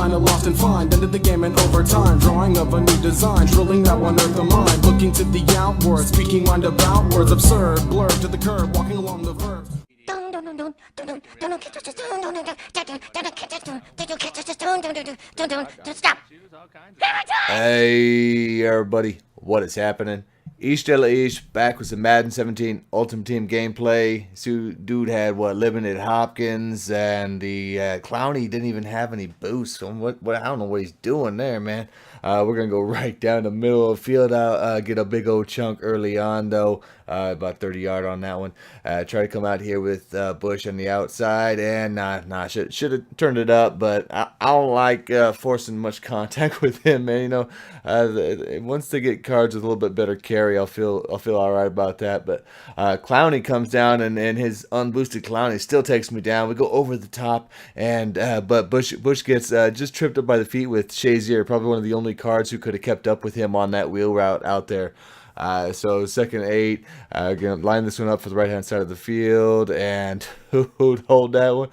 kinda lost and find. Ended the game in overtime, drawing of a new design, drilling that one earth of mine. Looking to the outward, speaking roundabout words, absurd, blurred to the curb, walking along the verb. Stop. Hey everybody, what is happening? h2h back with some Madden 17 Ultimate Team gameplay. So dude had limited Hopkins, and the Clowney didn't even have any boosts. So what I don't know what he's doing there, man. We're gonna go right down the middle of the field. I'll get a big old chunk early on though, about 30-yard on that one. Try to come out here with Bush on the outside, and should have turned it up, but I don't like forcing much contact with him, man. You know, once they get cards with a little bit better carry, I'll feel all right about that. But Clowney comes down, and his unboosted Clowney still takes me down. We go over the top, and but Bush gets just tripped up by the feet with Shazier, probably one of the only cards who could have kept up with him on that wheel route out there. So 2nd and 8, gonna line this one up for the right hand side of the field, and who'd hold that one?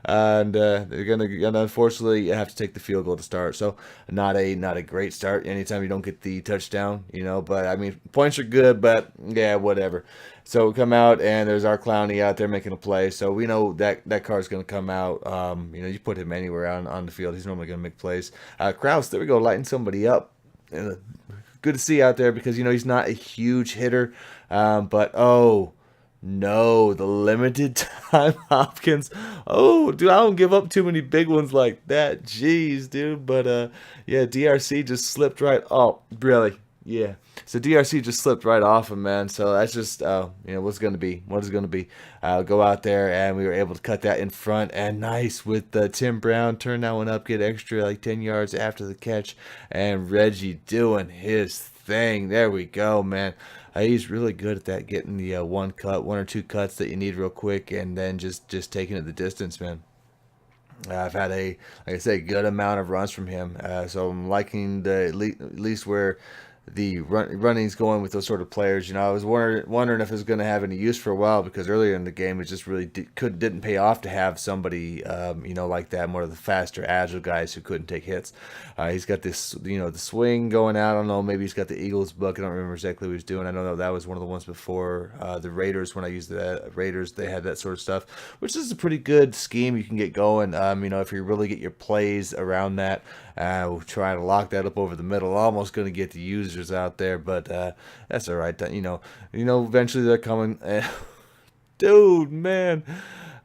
And they're gonna unfortunately have to take the field goal to start. So not a great start. Anytime you don't get the touchdown, you know. But I mean, points are good, but yeah, whatever. So we come out, and there's our Clowney out there making a play. So we know that card's gonna come out. You know, you put him anywhere on the field, he's normally gonna make plays. Kraus, there we go, lighting somebody up. Good to see out there, because you know he's not a huge hitter, but oh no, the limited time Hopkins. Oh dude, I don't give up too many big ones like that. Jeez dude. But yeah, DRC just slipped right. Oh really? Yeah. So DRC just slipped right off him, man. So that's just you know, what is going to be. Go out there, and we were able to cut that in front, and nice with Tim Brown, turn that one up, get extra like 10 yards after the catch, and Reggie doing his thing. There we go, man. He's really good at that, getting the one or two cuts that you need real quick, and then just taking it the distance, man. I've had like I say, good amount of runs from him, so I'm liking at least where the running's going with those sort of players. You know, I was wondering if it was going to have any use for a while, because earlier in the game it just really didn't pay off to have somebody you know, like that, more of the faster, agile guys who couldn't take hits. He's got this, you know, the swing going out. I don't know, maybe he's got the Eagles book. I don't remember exactly what he was doing. I know that was one of the ones before the Raiders. When I used the Raiders, they had that sort of stuff, which is a pretty good scheme you can get going. You know, if you really get your plays around that. We'll try to lock that up over the middle. Almost going to get the users out there, but that's all right. You know, eventually they're coming. Dude, man.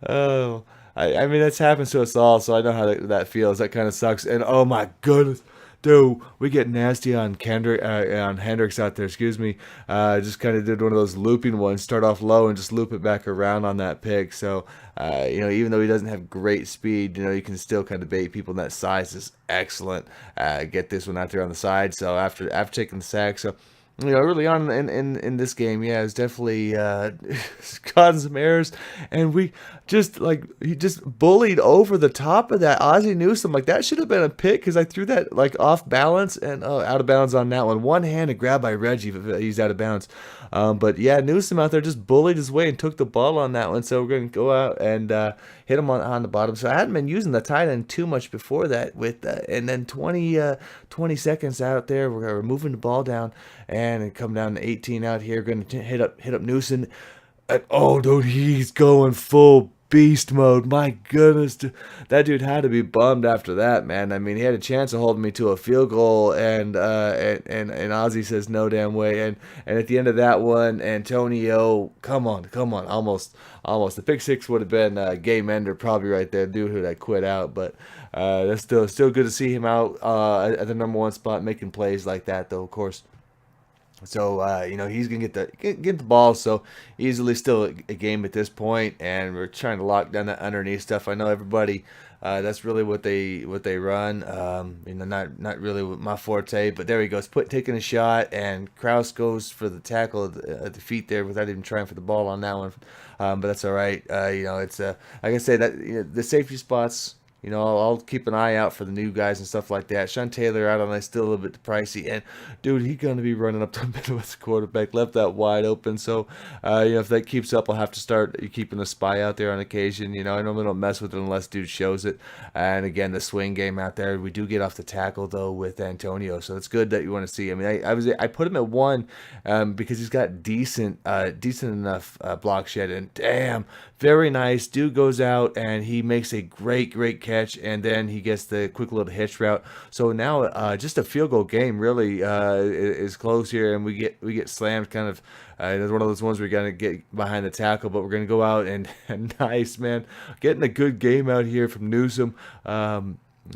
Oh, I mean, that's happened to us all, so I know how that feels. That kind of sucks. And oh my goodness, dude, we get nasty on Hendricks out there. Excuse me. Just kind of did one of those looping ones. Start off low and just loop it back around on that pick. So you know, even though he doesn't have great speed, you know, you can still kind of bait people. And that size is excellent. Get this one out there on the side. So after taking the sack, so you know, early on in this game, yeah, it's definitely causing some errors, and he just bullied over the top of that Ozzie Newsome. Like, that should have been a pick, because I threw that like off balance and out of bounds on that one. One-handed grab by Reggie, he's out of bounds. But yeah, Newsome out there just bullied his way and took the ball on that one. So we're going to go out and hit him on the bottom. So I hadn't been using the tight end too much before that, with and then 20 seconds out there, we're moving the ball down, and it come down to 18 out here. Going to hit up Newsom. And, oh, dude, he's going full beast mode. My goodness, dude. That dude had to be bummed after that, man. I mean, he had a chance of holding me to a field goal, and Ozzie says no damn way. And at the end of that one, Antonio, come on, almost. The pick six would have been game ender probably right there, dude who had quit out. But that's still good to see him out at the number one spot, making plays like that, though, of course. So you know, he's gonna get the ball so easily. Still a game at this point, and we're trying to lock down that underneath stuff. I know everybody. That's really what they run. You know, not really my forte, but there he goes, taking a shot, and Kraus goes for the tackle at the feet there without even trying for the ball on that one. But that's all right. You know, it's like I say, that, you know, the safety spots you know, I'll keep an eye out for the new guys and stuff like that. Sean Taylor out on, I still a little bit pricey, and dude, he's gonna be running up the middle with the quarterback, left that wide open. So, you know, if that keeps up, I'll have to start keeping a spy out there on occasion. You know, I normally don't mess with it unless dude shows it. And again, the swing game out there, we do get off the tackle though with Antonio, so it's good that you want to see. I mean, I put him at 1 because he's got decent enough block shed, and damn, very nice. Dude goes out and he makes a great catch, and then he gets the quick little hitch route. So now just a field goal game really is close here, and we get slammed kind of. It's one of those ones we're gonna get behind the tackle, but we're gonna go out and nice, man, getting a good game out here from Newsome.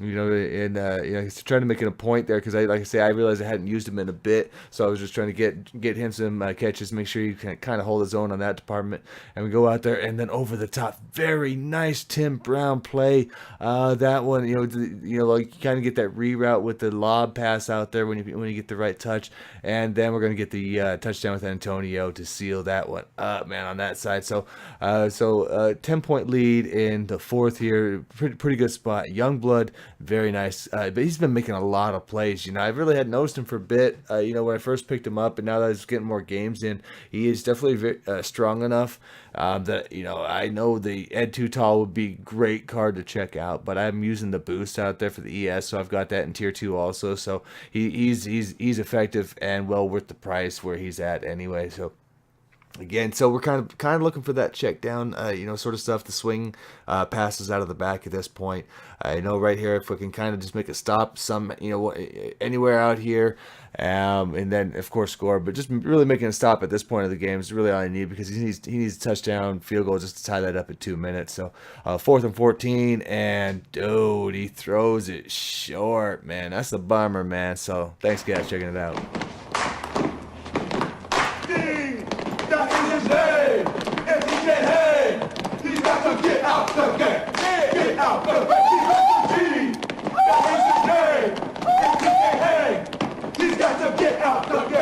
You know, and you know, he's trying to make it a point there because like I say, I realized I hadn't used him in a bit, so I was just trying to get him some catches, make sure he can kind of hold his own on that department. And we go out there, and then over the top, very nice Tim Brown play. That one, you know, like you kind of get that reroute with the lob pass out there when you get the right touch, and then we're gonna get the touchdown with Antonio to seal that one up, man, on that side. So 10-point lead in the fourth here, pretty good spot. Youngblood. Very nice, but he's been making a lot of plays. You know, I really hadn't noticed him for a bit. You know, when I first picked him up, and now that he's getting more games in, he is definitely very, strong enough that, you know, I know the h2h would be great card to check out. But I'm using the boost out there for the ES, so I've got that in tier 2 also. So he's effective and well worth the price where he's at anyway. So. Again, so we're kind of looking for that check down, you know, sort of stuff. The swing passes out of the back at this point. I know right here, if we can kind of just make a stop, you know, anywhere out here, and then of course score. But just really making a stop at this point of the game is really all I need, because he needs a touchdown, field goal just to tie that up at 2 minutes. So 4th and 14, and dude, he throws it short, man. That's a bummer, man. So thanks guys checking it out. Get out the game! Get out the game! That is his name! He's got to get out the game!